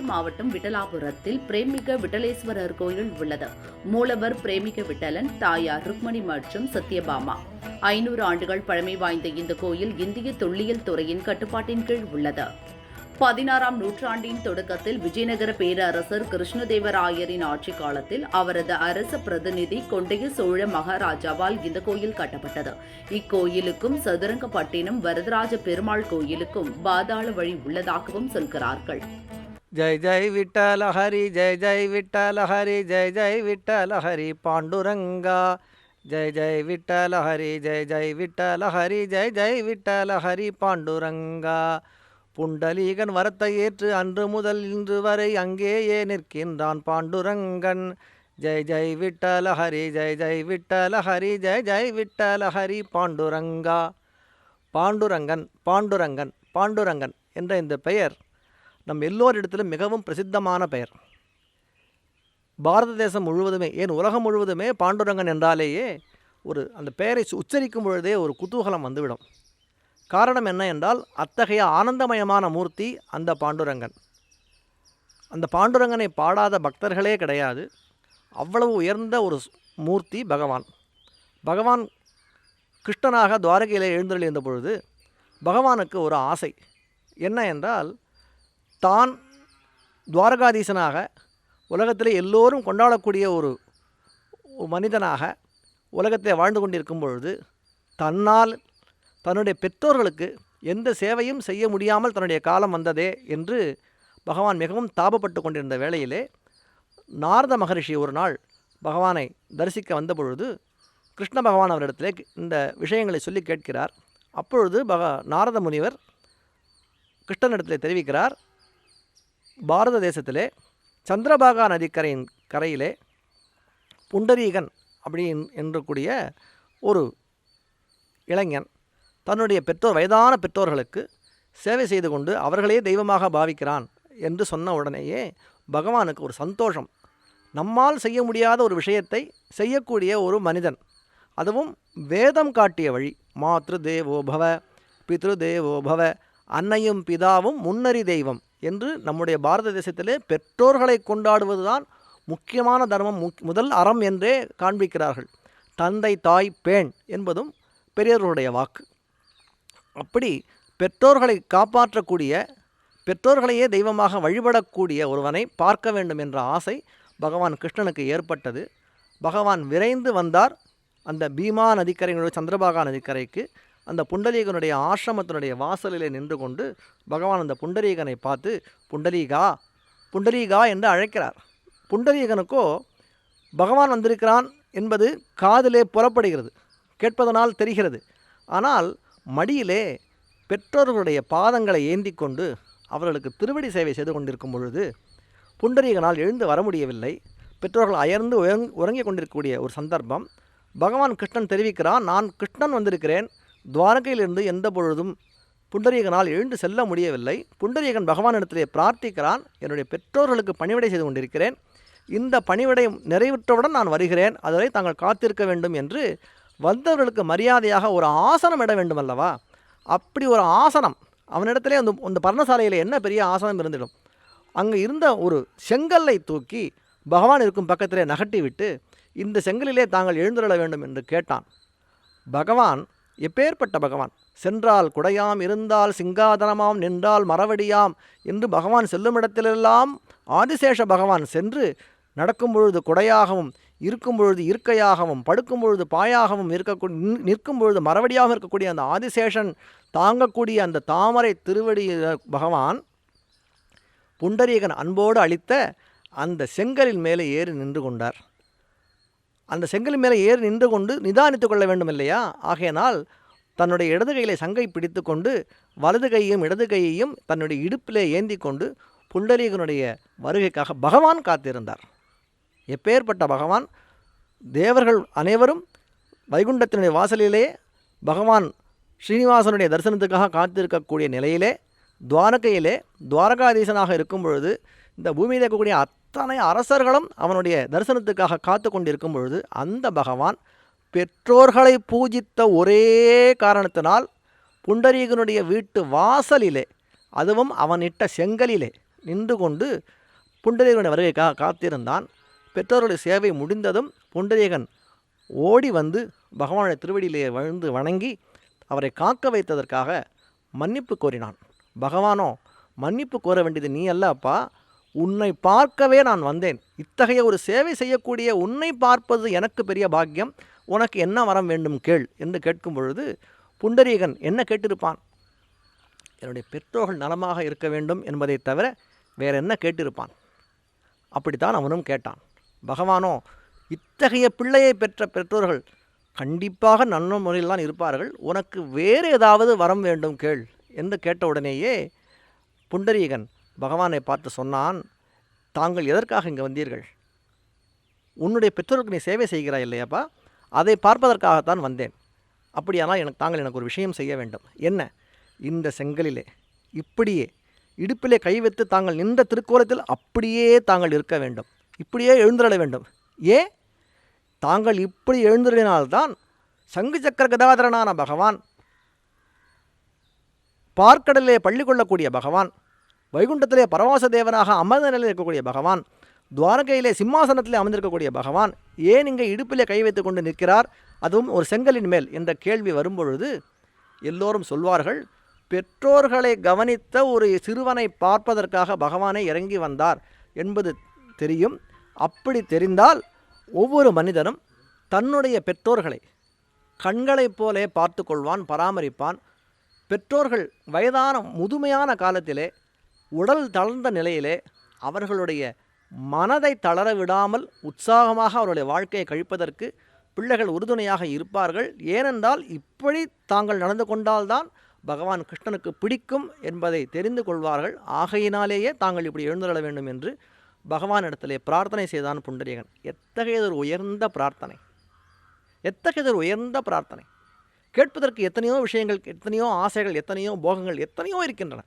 மாவட்டம் விட்டலாபுரத்தில் பிரேமிக விட்டலேஸ்வரர் கோயில் உள்ளது. மூலவர் பிரேமிக விட்டலன், தாயார் ருக்மணி மற்றும் சத்யபாமா. 500 ஆண்டுகள் பழமை வாய்ந்த இந்த கோயில் இந்திய தொல்லியல் துறையின் கட்டுப்பாட்டின் கீழ் உள்ளது. 16ஆம் நூற்றாண்டின் தொடக்கத்தில் விஜயநகர பேரரசர் கிருஷ்ணதேவராயரின் ஆட்சி காலத்தில் அவரது அரச பிரதிநிதி கொண்டைய சோழ மகாராஜாவால் இந்த கோயில் கட்டப்பட்டது. இக்கோயிலுக்கும் சதுரங்கப்பட்டினம் வரதராஜ பெருமாள் கோயிலுக்கும் பாதாள வழி உள்ளதாகவும் சொல்கிறார்கள். ஜெய் ஜெய் விட்டல ஹரி, ஜெய் ஜெய் விட்டல ஹரி, ஜெய் ஜெய் விட்டல ஹரி பாண்டுரங்கா. ஜெய் ஜெய் விட்டல ஹரி, ஜெய் ஜெய் விட்டல ஹரி, ஜெய் ஜெய் விட்டல ஹரி பாண்டுரங்கா. புண்டலீகன் வரத்தை ஏற்று அன்று முதல் இன்று வரை அங்கேயே நிற்கின்றான் பாண்டுரங்கன். ஜெய் ஜெய் விட்டல ஹரி, ஜெய் ஜெய் விட்டல ஹரி, ஜெய் ஜெய் விட்டல ஹரி பாண்டுரங்கா. பாண்டுரங்கன் பாண்டுரங்கன் பாண்டுரங்கன் என்ற இந்த பெயர் நம் எல்லோரிடத்திலும் மிகவும் பிரசித்தமான பெயர். பாரத தேசம் முழுவதுமே, ஏன் உலகம் முழுவதுமே பாண்டுரங்கன் என்றாலேயே அந்த பெயரை உச்சரிக்கும் பொழுதே ஒரு குதூகலம் வந்துவிடும். காரணம் என்ன என்றால், அத்தகைய ஆனந்தமயமான மூர்த்தி அந்த பாண்டுரங்கன். அந்த பாண்டுரங்கனை பாடாத பக்தர்களே கிடையாது. அவ்வளவு உயர்ந்த ஒரு மூர்த்தி பகவான். பகவான் கிருஷ்ணனாக துவாரகையில் எழுந்தருளியிருந்த பொழுது பகவானுக்கு ஒரு ஆசை. என்ன என்றால், தான் துவாரகாதீசனாக உலகத்திலே எல்லோரும் கொண்டாடக்கூடிய ஒரு மனிதனாக உலகத்தில் வாழ்ந்து கொண்டிருக்கும் பொழுது தன்னால் தன்னுடைய பெற்றோர்களுக்கு எந்த சேவையும் செய்ய முடியாமல் தன்னுடைய காலம் வந்ததே என்று பகவான் மிகவும் தாபப்பட்டு கொண்டிருந்த வேளையிலே நாரத மகரிஷி ஒரு நாள் பகவானை தரிசிக்க வந்த பொழுது கிருஷ்ண பகவான் அவரிடத்திலே இந்த விஷயங்களை சொல்லி கேட்கிறார். அப்பொழுது நாரத முனிவர் கிருஷ்ணனிடத்திலே தெரிவிக்கிறார், பாரத தேசத்திலே சந்திரபாகா நதிக்கரையின் கரையிலே புண்டரீகன் என்றக்கூடிய ஒரு இளைஞன் தன்னுடைய வயதான பெற்றோர்களுக்கு சேவை செய்து கொண்டு அவர்களே தெய்வமாக பாவிக்கிறான் என்று சொன்ன உடனேயே பகவானுக்கு ஒரு சந்தோஷம். நம்மால் செய்ய முடியாத ஒரு விஷயத்தை செய்யக்கூடிய ஒரு மனிதன், அதுவும் வேதம் காட்டிய வழி. மாத்ரு தேவோ பவ பித்ரு தேவோ பவ, அன்னையும் பிதாவும் முன்னறி தெய்வம் என்று நம்முடைய பாரத தேசத்திலே பெற்றோர்களை கொண்டாடுவதுதான் முக்கியமான தர்மம், முதல் அறம் என்றே காண்பிக்கிறார்கள். தந்தை தாய் பேண் என்பதும் பெரியவர்களுடைய வாக்கு. அப்படி பெற்றோர்களை காப்பாற்றக்கூடிய, பெற்றோர்களையே தெய்வமாக வழிபடக்கூடிய ஒருவனை பார்க்க வேண்டும் என்ற ஆசை பகவான் கிருஷ்ணனுக்கு ஏற்பட்டது. பகவான் விரைந்து வந்தார் அந்த பீமா நதிக்கரையினுடைய சந்திரபாகா நதிக்கரைக்கு. அந்த புண்டரீகனுடைய ஆசிரமத்தினுடைய வாசலிலே நின்று கொண்டு பகவான் அந்த புண்டரீகனை பார்த்து புண்டரீகா புண்டரீகா என்று அழைக்கிறார். புண்டரீகனுக்கோ பகவான் வந்திருக்கிறான் என்பது காதிலே புறப்படுகிறது, கேட்பதனால் தெரிகிறது. ஆனால் மடியிலே பெற்றோர்களுடைய பாதங்களை ஏந்தி கொண்டு அவர்களுக்கு திருவடி சேவை செய்து கொண்டிருக்கும் பொழுது புண்டரீகனால் எழுந்து வர முடியவில்லை. பெற்றோர்கள் அயர்ந்து உறங்கிக் கொண்டிருக்கக்கூடிய ஒரு சந்தர்ப்பம். பகவான் கிருஷ்ணன் தெரிவிக்கிறான், நான் கிருஷ்ணன் வந்திருக்கிறேன். துவாரகையிலிருந்து எந்த பொழுதும் புண்டரீகனால் எழுந்து செல்ல முடியவில்லை. புண்டரீகன் பகவானிடத்திலே பிரார்த்திக்கிறான், என்னுடைய பெற்றோர்களுக்கு பணிவிடை செய்து கொண்டிருக்கிறேன், இந்த பணிவிடை நிறைவுற்றவுடன் நான் வருகிறேன், அதுவரை தாங்கள் காத்திருக்க வேண்டும் என்று வந்தவர்களுக்கு மரியாதையாக ஒரு ஆசனம் இட வேண்டும் அல்லவா? அப்படி ஒரு ஆசனம் அவனிடத்திலே அந்த பர்ணசாலையில் என்ன பெரிய ஆசனம் இருந்திடும். அங்கே இருந்த ஒரு செங்கல்லை தூக்கி பகவான் இருக்கும் பக்கத்திலே நகட்டி விட்டு, இந்த செங்கலிலே தாங்கள் எழுந்துள்ள வேண்டும் என்று கேட்டான். பகவான் எப்பேற்பட்ட பகவான்! சென்றால் குடையாம், இருந்தால் சிங்காதனமாம், நின்றால் மரவடியாம் என்று பகவான் செல்லுமிடத்திலெல்லாம் ஆதிசேஷ பகவான் சென்று நடக்கும் பொழுது குடையாகவும், இருக்கும் பொழுது இருக்கையாகவும், படுக்கும் பொழுது பாயாகவும் நிற்கும் பொழுது மரவடியாகவும் இருக்கக்கூடிய அந்த ஆதிசேஷன் தாங்கக்கூடிய அந்த தாமரை திருவடி பகவான் புண்டரீகன் அன்போடு அளித்த அந்த செங்கலின் மேலே ஏறி நின்று கொண்டார். அந்த செங்கலின் மேலே ஏறி நின்று கொண்டு நிதானித்து கொள்ள வேண்டும் இல்லையா? ஆகையினால் தன்னுடைய இடது கையிலே சங்கை பிடித்து கொண்டு வலது கையையும் இடது கையையும் தன்னுடைய இடுப்பிலே ஏந்தி கொண்டு புண்டரீகனுடைய வருகைக்காக பகவான் காத்திருந்தார். எப்பேற்பட்ட பகவான்! தேவர்கள் அனைவரும் வைகுண்டத்தினுடைய வாசலிலே பகவான் ஸ்ரீனிவாசனுடைய தரிசனத்துக்காக காத்திருக்கக்கூடிய நிலையிலே துவாரகையிலே துவாரகாதீசனாக இருக்கும் பொழுது இந்த பூமியில் இருக்கக்கூடிய அத்தனை அரசர்களும் அவனுடைய தரிசனத்துக்காக காத்து கொண்டிருக்கும் பொழுது அந்த பகவான் பெற்றோர்களை பூஜித்த ஒரே காரணத்தினால் புண்டரீகனுடைய வீட்டு வாசலிலே, அதுவும் அவன் இட்ட செங்கலிலே நின்று கொண்டு புண்டரீகனுடைய வருகைக்காக காத்திருந்தான். பெற்றோருடைய சேவை முடிந்ததும் புண்டரீகன் ஓடி வந்து பகவானுடைய திருவடியிலே விழுந்து வணங்கி அவரை காக்க வைத்ததற்காக மன்னிப்பு கோரினான். பகவானோ, மன்னிப்பு கோர வேண்டியது நீ அல்ல அப்பா, உன்னை பார்க்கவே நான் வந்தேன். இத்தகைய ஒரு சேவை செய்யக்கூடிய உன்னை பார்ப்பது எனக்கு பெரிய பாக்கியம். உனக்கு என்ன வரம் வேண்டும் கேள் என்று கேட்கும் பொழுது புண்டரீகன் என்ன கேட்டிருப்பான்? என்னுடைய பெற்றோர்கள் நலமாக இருக்க வேண்டும் என்பதை தவிர வேற என்ன கேட்டிருப்பான்? அப்படித்தான் அவனும் கேட்டான். பகவானோ, இத்தகைய பிள்ளையை பெற்ற பெற்றோர்கள் கண்டிப்பாக நல்ல முறையில் தான் இருப்பார்கள், உனக்கு வேறு ஏதாவது வரம் வேண்டும் கேள் என்று கேட்ட உடனேயே புண்டரீகன் பகவானை பார்த்து சொன்னான், தாங்கள் எதற்காக இங்கே வந்தீர்கள்? உன்னுடைய பெற்றோருக்கு நீ சேவை செய்கிறாய் இல்லையாப்பா, அதை பார்ப்பதற்காகத்தான் வந்தேன். அப்படியானால் தாங்கள் எனக்கு ஒரு விஷயம் செய்ய வேண்டும். என்ன? இந்த செங்கலிலே இப்படியே இடுப்பிலே கை வைத்து தாங்கள் நின்ற திருக்கோலத்தில் அப்படியே தாங்கள் இருக்க வேண்டும், இப்படியே எழுந்திரள வேண்டும். ஏன்? தாங்கள் இப்படி எழுந்திரளினால்தான் சங்கு சக்கர கதாதரனான பகவான், பார்க்கடலிலே பள்ளி கொள்ளக்கூடிய பகவான், வைகுண்டத்திலே பரவாச தேவனாக அமர்ந்த நிலையில் இருக்கக்கூடிய பகவான், துவாரகையிலே சிம்மாசனத்திலே அமர்ந்திருக்கக்கூடிய பகவான் ஏன் இங்கே இடுப்பிலே கை வைத்து கொண்டு நிற்கிறார், அதுவும் ஒரு செங்கலின் மேல் என்ற கேள்வி வரும்பொழுது எல்லோரும் சொல்வார்கள், பெற்றோர்களை கவனித்த ஒரு சிறுவனை பார்ப்பதற்காக பகவானே இறங்கி வந்தார் என்பது தெரியும். அப்படி தெரிந்தால் ஒவ்வொரு மனிதனும் தன்னுடைய பெற்றோர்களை கண்களைப் போலே பார்த்து கொள்வான், பராமரிப்பான். பெற்றோர்கள் வயதான முதுமையான காலத்திலே உடல் தளர்ந்த நிலையிலே அவர்களுடைய மனதை தளர விடாமல் உற்சாகமாக அவருடைய வாழ்க்கையை கழிப்பதற்கு பிள்ளைகள் உறுதுணையாக இருப்பார்கள். ஏனென்றால் இப்படி தாங்கள் நடந்து கொண்டால்தான் பகவான் கிருஷ்ணனுக்கு பிடிக்கும் என்பதை தெரிந்து கொள்வார்கள். ஆகையினாலேயே தாங்கள் இப்படி எழுந்துள்ள வேண்டும் என்று பகவானிடத்திலே பிரார்த்தனை செய்தான் புண்டரீகன். எத்தகையதொரு உயர்ந்த பிரார்த்தனை, எத்தகையதொரு உயர்ந்த பிரார்த்தனை! கேட்பதற்கு எத்தனையோ விஷயங்கள், எத்தனையோ ஆசைகள், எத்தனையோ போகங்கள், எத்தனையோ இருக்கின்றன.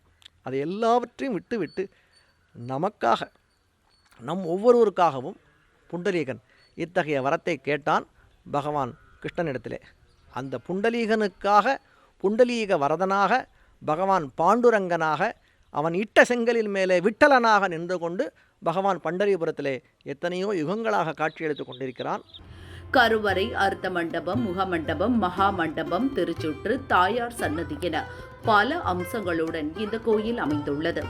அதை எல்லாவற்றையும் விட்டு நமக்காக, நம் ஒவ்வொருவருக்காகவும் புண்டரீகன் இத்தகைய வரத்தை கேட்டான் பகவான் கிருஷ்ணனிடத்திலே. அந்த புண்டலீகனுக்காக, புண்டலீக வரதனாக, பகவான் பாண்டுரங்கனாக, அவன் இட்ட செங்கலின் மேலே விட்டலனாக நின்று கொண்டு பகவான் பண்டரிபுரத்திலே எத்தனையோ யுகங்களாக காட்சியளித்துக் கொண்டிருக்கிறான். கருவறை, அர்த்த மண்டபம், முகமண்டபம், மகா மண்டபம், திருச்சுற்று, தாயார் சன்னதி என பல அம்சங்களுடன் இந்த கோயில் அமைந்துள்ளது.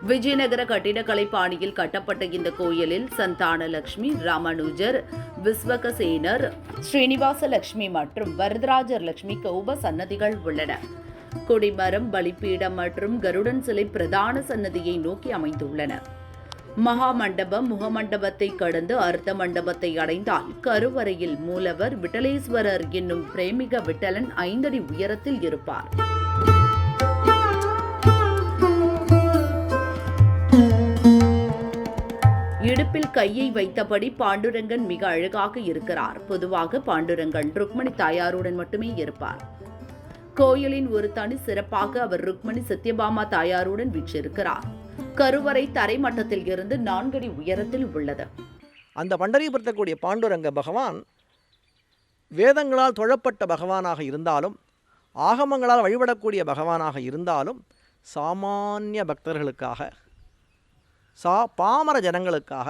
விஜயநகர கட்டிடக்கலை பாணியில் கட்டப்பட்ட இந்த கோயிலில் சந்தானலட்சுமி, ராமானுஜர், விஸ்வகசேனர், ஸ்ரீனிவாச லட்சுமி மற்றும் வரதராஜர் லட்சுமிக்கு உப சன்னதிகள் உள்ளன. கொடிமரம், பலிப்பீடம் மற்றும் கருடன் சிலை பிரதான சன்னதியை நோக்கி அமைந்துள்ளன. மகா மண்டபம், முகமண்டபத்தை கடந்து அர்த்த மண்டபத்தை அடைந்தால் கருவறையில் மூலவர் விட்டலேஸ்வரர் என்னும் பிரேமிக விட்டலன் 5 அடி உயரத்தில் இருப்பார். இடுப்பில் கையை வைத்தபடி பாண்டுரங்கன் மிக அழகாக இருக்கிறார். பொதுவாக பாண்டுரங்கன் ருக்மணி தாயாருடன் மட்டுமே இருப்பார். கோயிலின் ஒரு தனி சிறப்பாக அவர் ருக்மணி சத்யபாமா தாயாருடன் வீற்றிருக்கிறார். கருவறை தரைமட்டத்தில் இருந்து 4 அடி உயரத்தில் உள்ளது. அந்த பண்டரிபுரத்தில் கூடிய பாண்டுரங்க பகவான் வேதங்களால் தொழப்பட்ட பகவானாக இருந்தாலும், ஆகமங்களால் வழிபடக்கூடிய பகவானாக இருந்தாலும், சாமானிய பக்தர்களுக்காக, பாமர ஜனங்களுக்காக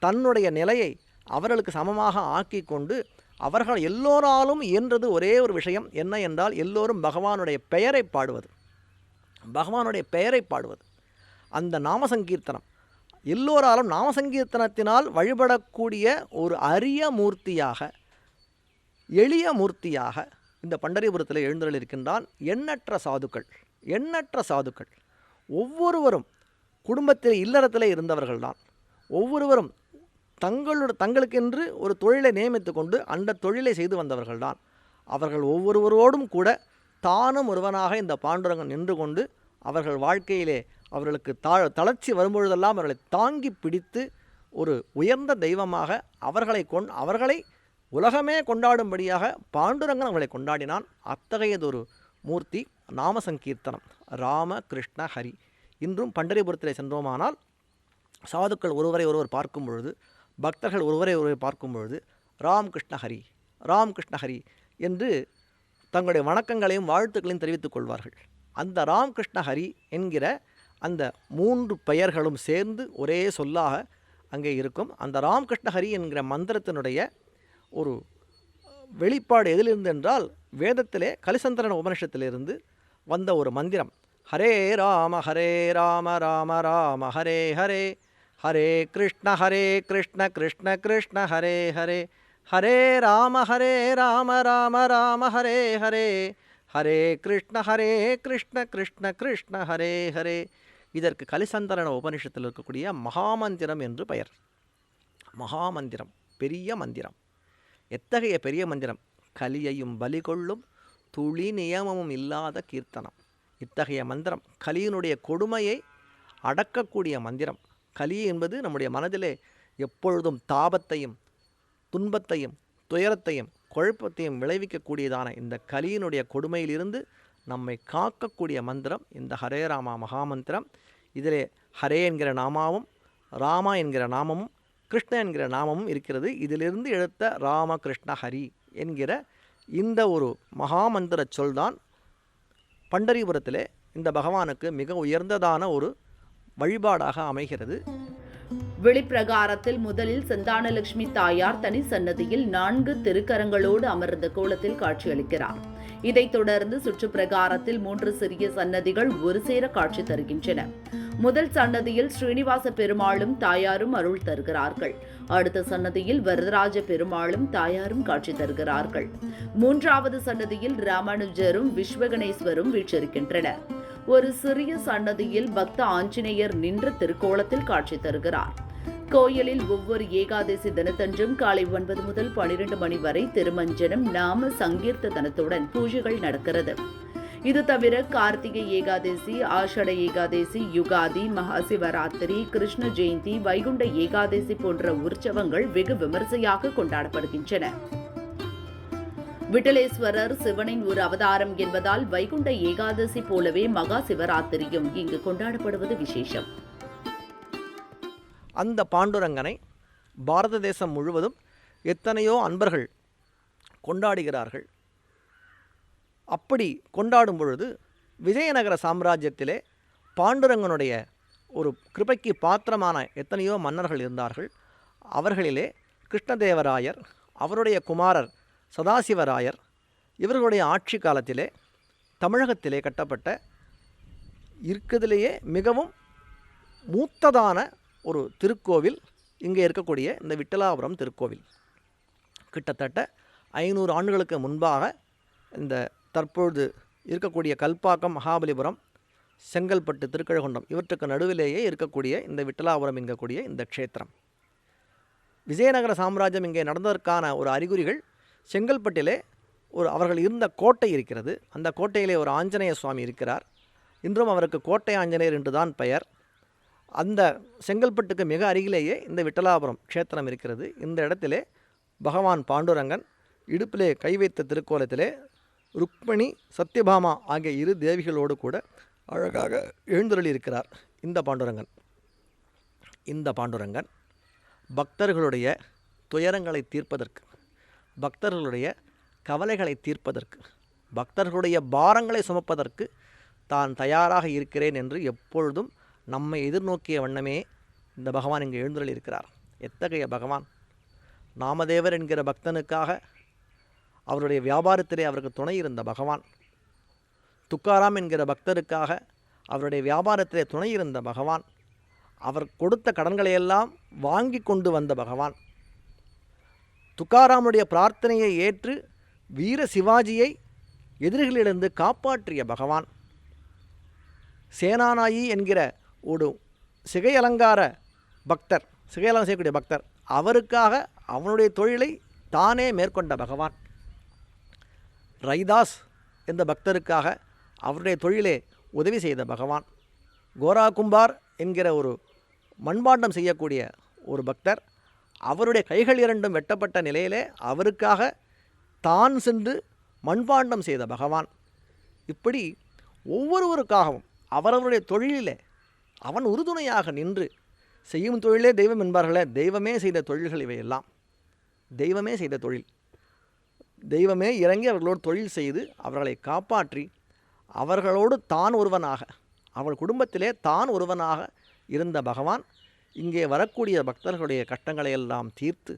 தன்னுடைய நிலையை அவர்களுக்கு சமமாக ஆக்கி கொண்டு அவர்கள் எல்லோராலும் இயன்றது ஒரே ஒரு விஷயம் என்ன என்றால், எல்லோரும் பகவானுடைய பெயரை பாடுவது, பகவானுடைய பெயரை பாடுவது. அந்த நாமசங்கீர்த்தனம் எல்லோராலும் நாமசங்கீர்த்தனத்தினால் வழிபடக்கூடிய ஒரு அரிய மூர்த்தியாக, எளிய மூர்த்தியாக இந்த பண்டரிபுரத்தில் எழுந்தருளிருக்கின்றான். எண்ணற்ற சாதுக்கள் ஒவ்வொருவரும் குடும்பத்தில் இல்லறத்தில் இருந்தவர்கள்தான். ஒவ்வொருவரும் தங்களுக்கென்று ஒரு தொழிலை நியமித்து கொண்டு அந்த தொழிலை செய்து வந்தவர்கள்தான். அவர்கள் ஒவ்வொருவரோடும் கூட தானும் ஒருவனாக இந்த பாண்டுரங்கன் நின்று கொண்டு அவர்கள் வாழ்க்கையிலே அவர்களுக்கு தளர்ச்சி வரும்பொழுதெல்லாம் அவர்களை தாங்கி பிடித்து ஒரு உயர்ந்த தெய்வமாக அவர்களை உலகமே கொண்டாடும்படியாக பாண்டுரங்கன் அவர்களை கொண்டாடினான். அத்தகையதொரு மூர்த்தி நாமசங்கீர்த்தனம், ராம கிருஷ்ண ஹரி. இன்றும் பண்டரிபுரத்திலே சென்றோமானால் சாதுக்கள் ஒருவரை ஒருவர் பார்க்கும் பொழுது, பக்தர்கள் ஒருவரை ஒருவர் பார்க்கும் பொழுது ராம் கிருஷ்ண ஹரி என்று தங்களுடைய வணக்கங்களையும் வாழ்த்துக்களையும் தெரிவித்துக் கொள்வார்கள். அந்த ராம் கிருஷ்ண ஹரி என்கிற அந்த 3 பெயர்களும் சேர்ந்து ஒரே சொல்லாக அங்கே இருக்கும். அந்த ராமகிருஷ்ண ஹரி என்கிற மந்திரத்தினுடைய ஒரு வெளிப்பாடு எதிலிருந்து என்றால் வேதத்திலே கலிசந்திரன உபனிஷத்திலிருந்து வந்த ஒரு மந்திரம். ஹரே ராம ராம ராம ஹரே ஹரே, ஹரே கிருஷ்ண கிருஷ்ண கிருஷ்ண ஹரே ஹரே, ஹரே ராம ராம ராம ஹரே ஹரே, ஹரே கிருஷ்ண கிருஷ்ண கிருஷ்ண ஹரே ஹரே. இதற்கு கலிசந்திரன உபனிஷத்தில் இருக்கக்கூடிய மகாமந்திரம் என்று பெயர். மகாமந்திரம், பெரிய மந்திரம். எத்தகைய பெரிய மந்திரம்! கலியையும் பலி கொள்ளும் துளி நியமமும் இல்லாத கீர்த்தனம். இத்தகைய மந்திரம் கலியினுடைய கொடுமையை அடக்கக்கூடிய மந்திரம். கலி என்பது நம்முடைய மனதிலே எப்பொழுதும் தாபத்தையும் துன்பத்தையும் துயரத்தையும் குழப்பத்தையும் விளைவிக்கக்கூடியதான இந்த கலியினுடைய கொடுமையிலிருந்து நம்மை காக்கக்கூடிய மந்திரம் இந்த ஹரே ராமா மகாமந்திரம். இதிலே ஹரே என்கிற நாமாவும் ராமா என்கிற நாமமும் கிருஷ்ண என்கிற நாமமும் இருக்கிறது. இதிலிருந்து எடுத்த ராமகிருஷ்ண ஹரி என்கிற இந்த ஒரு மகாமந்திர சொல்தான் பண்டரிபுரத்திலே இந்த பகவானுக்கு மிக உயர்ந்ததான ஒரு வழிபாடாக அமைகிறது. வெளிப்பிரகாரத்தில் முதலில் சந்தானலட்சுமி தாயார் தனி சன்னதியில் 4 திருக்கரங்களோடு அமர்ந்த கோலத்தில் காட்சியளிக்கிறார். இதைத் தொடர்ந்து சுற்றுப்பிரகாரத்தில் 3 சிறிய சன்னதிகள் ஒரு சேர காட்சி தருகின்றன. முதல் சன்னதியில் ஸ்ரீனிவாச பெருமாளும் தாயாரும் அருள் தருகிறார்கள். அடுத்த சன்னதியில் வரதராஜ பெருமாளும் தாயாரும் காட்சி தருகிறார்கள். 3வது சன்னதியில் ராமானுஜரும் விஸ்வகணேஸ்வரும் வீற்றிருக்கின்றனர். ஒரு சிறிய சன்னதியில் பக்த ஆஞ்சநேயர் நின்ற திருக்கோலத்தில் காட்சி தருகிறார். கோயிலில் ஒவ்வொரு ஏகாதசி தினத்தன்றும் காலை 9 முதல் 12 மணி வரை திருமஞ்சனம் நாம சங்கீர்த்தனத்துடன் பூஜைகள் நடக்கிறது. இது தவிர கார்த்திகை ஏகாதசி, ஆஷட ஏகாதசி, யுகாதி, மகாசிவராத்திரி, கிருஷ்ண ஜெயந்தி, வைகுண்ட ஏகாதசி போன்ற உற்சவங்கள் வெகு விமர்சையாக கொண்டாடப்படுகின்றன. விட்டலேஸ்வரர் சிவனின் ஒரு அவதாரம் என்பதால் வைகுண்ட ஏகாதசி போலவே மகா சிவராத்திரியும் இங்கு கொண்டாடப்படுவது விசேஷம். அந்த பாண்டுரங்கனை பாரத தேசம் முழுவதும் எத்தனையோ அன்பர்கள் கொண்டாடுகிறார்கள். அப்படி கொண்டாடும் பொழுது விஜயநகர சாம்ராஜ்யத்திலே பாண்டுரங்கனுடைய ஒரு கிருபைக்கு பாத்திரமான எத்தனையோ மன்னர்கள் இருந்தார்கள். அவர்களிலே கிருஷ்ணதேவராயர், அவருடைய குமாரர் சதாசிவராயர், இவர்களுடைய ஆட்சி காலத்திலே தமிழகத்திலே கட்டப்பட்ட இருக்கிறதுலேயே மிகவும் மூத்ததான ஒரு திருக்கோவில் இங்கே இருக்கக்கூடிய இந்த விட்டலாபுரம் திருக்கோவில். கிட்டத்தட்ட 500 ஆண்டுகளுக்கு முன்பாக இந்த தற்பொழுது இருக்கக்கூடிய கல்பாக்கம், மகாபலிபுரம், செங்கல்பட்டு, திருக்கழுகுன்றம் இவற்றுக்கு நடுவிலேயே இருக்கக்கூடிய இந்த விட்டலாபுரம் என்கக்கூடிய இந்த க்ஷேத்திரம். விஜயநகர சாம்ராஜ்யம் இங்கே நடந்ததற்கான ஒரு அறிகுறிகள் செங்கல்பட்டிலே அவர்கள் இருந்த கோட்டை இருக்கிறது. அந்த கோட்டையிலே ஒரு ஆஞ்சநேய சுவாமி இருக்கிறார். இன்றும் அவருக்கு கோட்டை ஆஞ்சநேயர் என்று தான் பெயர். அந்த செங்கல்பட்டுக்கு மிக அருகிலேயே இந்த விட்டலாபுரம் க்ஷேத்திரம் இருக்கிறது. இந்த இடத்திலே பகவான் பாண்டுரங்கன் இடுப்பிலே கை வைத்த திருக்கோலத்திலே ருக்மணி, சத்யபாமா ஆகிய 2 தேவிகளோடு கூட அழகாக எழுந்தருளியிருக்கிறார். இந்த பாண்டுரங்கன் பக்தர்களுடைய துயரங்களை தீர்ப்பதற்கு, பக்தர்களுடைய கவலைகளை தீர்ப்பதற்கு, பக்தர்களுடைய பாரங்களை சுமப்பதற்கு தான் தயாராக இருக்கிறேன் என்று எப்பொழுதும் நம்மை எதிர்நோக்கிய வண்ணமே இந்த பகவான் இங்கே எழுந்தருளியிருக்கிறார். எத்தகைய பகவான்! நாமதேவர் என்கிற பக்தனுக்காக அவருடைய வியாபாரத்திலே அவருக்கு துணை இருந்த பகவான். துக்காராம் என்கிற பக்தருக்காக அவருடைய வியாபாரத்திலே துணை இருந்த பகவான். அவர் கொடுத்த கடன்களையெல்லாம் வாங்கி கொண்டு வந்த பகவான். துக்காராமுடைய பிரார்த்தனையை ஏற்று வீர சிவாஜியை எதிரிகளிலிருந்து காப்பாற்றிய பகவான். சேனாநாயி என்கிற ஒரு சிகை அலங்கார பக்தர், சிகையலங்காரம் செய்யக்கூடிய பக்தர், அவருக்காக அவனுடைய தொழிலை தானே மேற்கொண்ட பகவான். ரைதாஸ் என்ற பக்தருக்காக அவருடைய தொழிலே உதவி செய்த பகவான். கோரா கும்பார் என்கிற ஒரு மண்பாண்டம் செய்யக்கூடிய ஒரு பக்தர், அவருடைய கைகள் 2 வெட்டப்பட்ட நிலையிலே அவருக்காக தான் சென்று மண்பாண்டம் செய்த பகவான். இப்படி ஒவ்வொருவருக்காகவும் அவரவருடைய தொழிலிலே அவன் உறுதுணையாக நின்று செய்யும் தொழிலே தெய்வம் என்பார்களே, தெய்வமே செய்த தொழில்கள் இவையெல்லாம். தெய்வமே செய்த தொழில், தெய்வமே இறங்கி அவர்களோடு தொழில் செய்து அவர்களை காப்பாற்றி அவர்களோடு தான் ஒருவனாக அவள் குடும்பத்திலே தான் ஒருவனாக இருந்த பகவான் இங்கே வரக்கூடிய பக்தர்களுடைய கஷ்டங்களை எல்லாம் தீர்த்து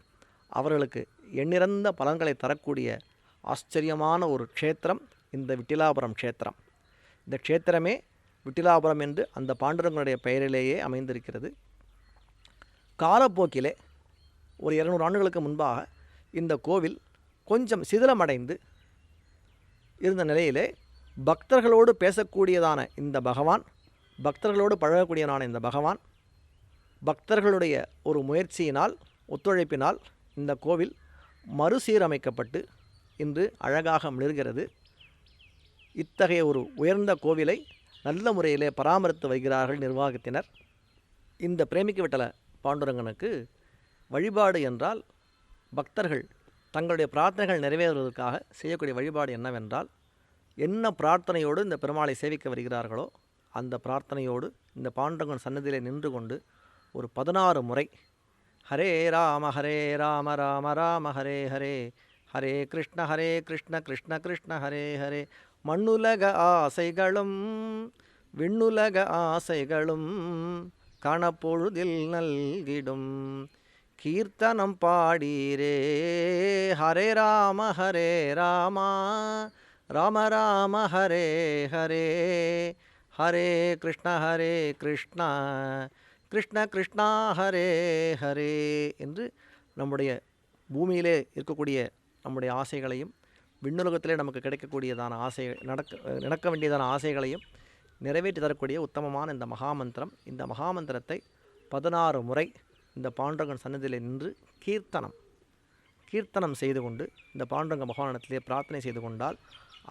அவர்களுக்கு எண்ணிறந்த பலன்களை தரக்கூடிய ஆச்சரியமான ஒரு க்ஷேத்திரம் இந்த விட்டிலாபுரம் க்ஷேத்திரம். இந்த க்ஷேத்திரமே விட்டிலாபுரம் என்று அந்த பாண்டுரங்கனுடைய பெயரிலேயே அமைந்திருக்கிறது. காலப்போக்கிலே ஒரு 200 ஆண்டுகளுக்கு முன்பாக இந்த கோவில் கொஞ்சம் சிதிலமடைந்து இருந்த நிலையிலே பக்தர்களோடு பேசக்கூடியதான இந்த பகவான், பக்தர்களோடு பழகக்கூடியதான இந்த பகவான், பக்தர்களுடைய ஒரு முயற்சியினால், ஒத்துழைப்பினால் இந்த கோவில் மறுசீரமைக்கப்பட்டு இன்று அழகாக மிளர்கிறது. இத்தகைய ஒரு உயர்ந்த கோவிலை நல்ல முறையிலே பராமரித்து வருகிறார்கள் நிர்வாகத்தினர். இந்த பிரேமிக்க விட்டல பாண்டுரங்கனுக்கு வழிபாடு என்றால் பக்தர்கள் தங்களுடைய பிரார்த்தனைகள் நிறைவேறுவதற்காக செய்யக்கூடிய வழிபாடு என்னவென்றால், என்ன பிரார்த்தனையோடு இந்த பெருமாளை சேவிக்க வருகிறார்களோ அந்த பிரார்த்தனையோடு இந்த பாண்டுரங்கன் சன்னதியிலே நின்று கொண்டு ஒரு 16 முறை ஹரே ராம ராம ராம ஹரே ஹரே, ஹரே கிருஷ்ண கிருஷ்ண கிருஷ்ண ஹரே ஹரே, மண்ணுலக ஆசைகளும் விண்ணுலக ஆசைகளும் கணப்பொழுதில் நல்கிடும் கீர்த்தனம் பாடீரே, ஹரே ராம ராம ராம ஹரே ஹரே, ஹரே கிருஷ்ண கிருஷ்ண கிருஷ்ணா ஹரே ஹரே என்று நம்முடைய பூமியிலே இருக்கக்கூடிய நம்முடைய ஆசைகளையும், விண்ணுலகத்திலே நமக்கு கிடைக்கக்கூடியதான நடக்க வேண்டியதான ஆசைகளையும் நிறைவேற்றி தரக்கூடிய உத்தமமான இந்த மகாமந்திரம். இந்த மகாமந்திரத்தை 16 முறை இந்த பாண்டுரங்கன் சன்னதியிலே நின்று கீர்த்தனம் செய்து கொண்டு இந்த பாண்டுரங்க பகவானிடத்திலே பிரார்த்தனை செய்து கொண்டால்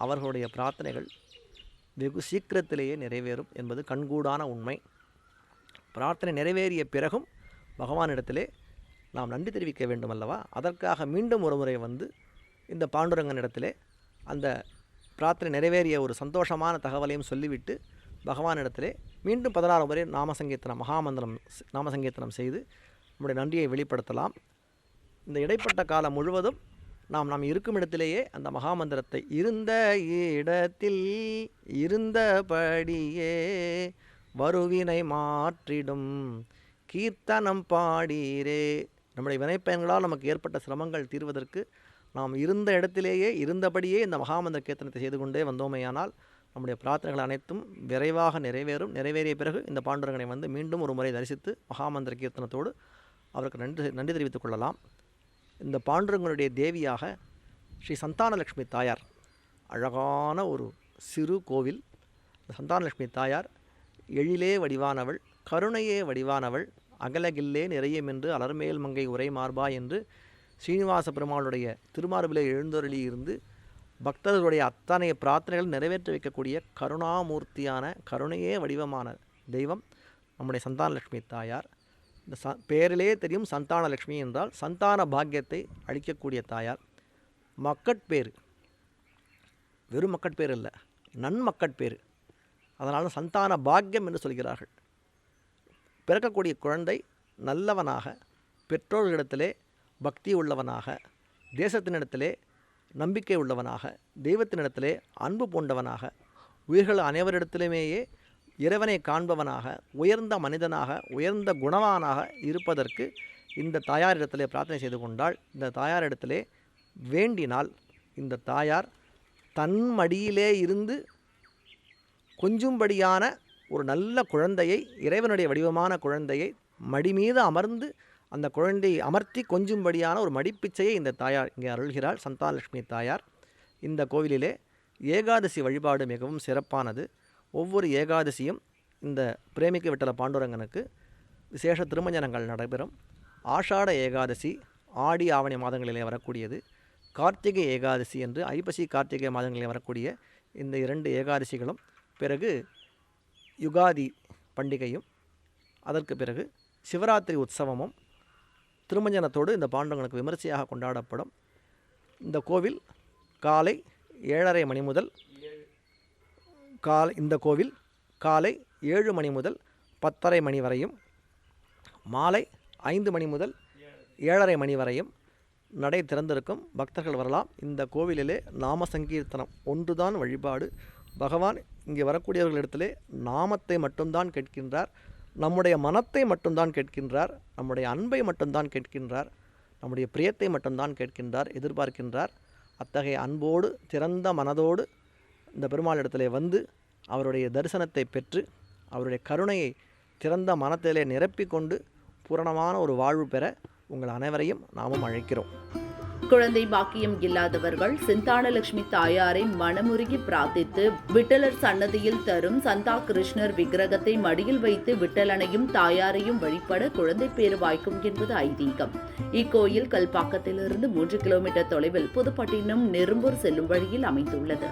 அவர்களுடைய பிரார்த்தனைகள் வெகு சீக்கிரத்திலேயே நிறைவேறும் என்பது கண்கூடான உண்மை. பிரார்த்தனை நிறைவேறிய பிறகும் பகவானிடத்திலே நாம் நன்றி தெரிவிக்க வேண்டும் அல்லவா? அதற்காக மீண்டும் ஒரு முறை வந்து இந்த பாண்டுரங்கனிடத்திலே அந்த பிரார்த்தனை நிறைவேறிய ஒரு சந்தோஷமான தகவலையும் சொல்லிவிட்டு பகவானிடத்திலே மீண்டும் 16 முறை நாமசங்கீர்த்தனம் மகாமந்திரம் நாமசங்கீர்த்தனம் செய்து நம்முடைய நன்றியை வெளிப்படுத்தலாம். இந்த இடைப்பட்ட காலம் முழுவதும் நாம் இருக்கும் இடத்திலேயே அந்த மகாமந்திரத்தை இருந்த இடத்தில் இருந்தபடியே வருவினை மாற்றிடும் கீர்த்தனம் பாடீரே. நம்முடைய வினைப்பயன்களால் நமக்கு ஏற்பட்ட சிரமங்கள் தீர்வதற்கு நாம் இருந்த இடத்திலேயே இருந்தபடியே இந்த மகாமந்திர கீர்த்தனத்தை செய்து கொண்டே வந்தோமேயானால் நம்முடைய பிரார்த்தனைகள் அனைத்தும் விரைவாக நிறைவேறும். நிறைவேறிய பிறகு இந்த பாண்டுரங்கனை வந்து மீண்டும் ஒரு முறை தரிசித்து மகாமந்திர கீர்த்தனத்தோடு அவருக்கு நன்றி தெரிவித்துக் கொள்ளலாம். இந்த பாண்டுரங்கனுடைய தேவியாக ஸ்ரீ சந்தானலக்ஷ்மி தாயார், அழகான ஒரு சிறு கோவில். சந்தானலக்ஷ்மி தாயார் எழிலே வடிவானவள், கருணையே வடிவானவள், அகலகில்லே நிறையமென்று அலர்மேல் மங்கை உரை மார்பா என்று ஸ்ரீனிவாச பெருமாளுடைய திருமார்பிலே எழுந்தருளி இருந்து பக்தர்களுடைய அத்தனை பிரார்த்தனைகள் நிறைவேற்றி வைக்கக்கூடிய கருணாமூர்த்தியான கருணையே வடிவமான தெய்வம் நம்முடைய சந்தானலக்ஷ்மி தாயார். இந்த பேரிலே தெரியும் சந்தானலக்ஷ்மி என்றால் சந்தான பாக்கியத்தை அளிக்கக்கூடிய தாயார். மக்கட்பேறு, வெறும் மக்கட்பேர் இல்லை, நன்மக்கட்பேறு. அதனால் சந்தான பாக்கியம் என்று சொல்கிறார்கள். பிறக்கக்கூடிய குழந்தை நல்லவனாக, பெற்றோர்களிடத்திலே பக்தி உள்ளவனாக, தேசத்தினிடத்திலே நம்பிக்கை உள்ளவனாக, தெய்வத்தினிடத்திலே அன்பு பூண்டவனாக, உயிர்கள் அனைவரிடத்திலுமேயே இறைவனை காண்பவனாக, உயர்ந்த மனிதனாக, உயர்ந்த குணவானாக இருப்பதற்கு இந்த தாயாரிடத்திலே பிரார்த்தனை செய்து கொண்டால், இந்த தாயாரிடத்திலே வேண்டினால், இந்த தாயார் தன் மடியிலே இருந்து கொஞ்சும்படியான ஒரு நல்ல குழந்தையை, இறைவனுடைய வடிவமான குழந்தையை மடி மீது அமர்ந்து அந்த குழந்தையை அமர்த்தி கொஞ்சும்படியான ஒரு மடிப்பிச்சையை இந்த தாயார் இங்கே அருள்கிறாள், சந்தானலக்ஷ்மி தாயார். இந்த கோவிலிலே ஏகாதசி வழிபாடு மிகவும் சிறப்பானது. ஒவ்வொரு ஏகாதசியும் இந்த பிரேமிக்க விட்டல பாண்டுரங்கனுக்கு விசேஷ திருமஞ்சனங்கள் நடைபெறும். ஆஷாட ஏகாதசி ஆடி ஆவணி மாதங்களிலே வரக்கூடியது, கார்த்திகை ஏகாதசி என்று ஐப்பசி கார்த்திகை மாதங்களிலே வரக்கூடிய இந்த 2 ஏகாதசிகளும், பிறகு யுகாதி பண்டிகையும், அதற்கு பிறகு சிவராத்திரி உற்சவமும் திருமஞ்சனத்தோடு இந்த பாண்டுரங்கனுக்கு விமரிசையாக கொண்டாடப்படும். இந்த கோவில் காலை 7:30 மணி முதல் காலை 7 மணி முதல் 10:30 மணி வரையும், மாலை 5 மணி முதல் 7:30 மணி வரையும் நடை திறந்திருக்கும். பக்தர்கள் வரலாம். இந்த கோவிலிலே நாம சங்கீர்த்தனம் ஒன்றுதான் வழிபாடு. பகவான் இங்கே வரக்கூடியவர்களிடத்திலே நாமத்தை மட்டும்தான் கேட்கின்றார், நம்முடைய மனத்தை மட்டும்தான் கேட்கின்றார், நம்முடைய அன்பை மட்டும்தான் கேட்கின்றார், நம்முடைய பிரியத்தை மட்டும்தான் கேட்கின்றார், எதிர்பார்க்கின்றார். அத்தகைய அன்போடு திறந்த மனதோடு இந்த பெருமாளிடத்திலே வந்து அவருடைய தரிசனத்தை பெற்று அவருடைய கருணையை திறந்த மனத்திலே நிரப்பிக்கொண்டு பூரணமான ஒரு வாழ்வு பெற உங்கள் அனைவரையும் நாமும் அழைக்கிறோம். குழந்தை பாக்கியம் இல்லாதவர்கள் சிந்தானலட்சுமி தாயாரை மனமுருகி பிரார்த்தித்து விட்டலர் சன்னதியில் தரும் சந்தா கிருஷ்ணர் விக்கிரகத்தை மடியில் வைத்து விட்டலனையும் தாயாரையும் வழிபட குழந்தை பேறு வாய்க்கும் என்பது ஐதீகம். இக்கோயில் கல்பாக்கத்திலிருந்து 3 கிலோமீட்டர் தொலைவில் புதுப்பட்டினம் நெரும்பூர் செல்லும் வழியில் அமைந்துள்ளது.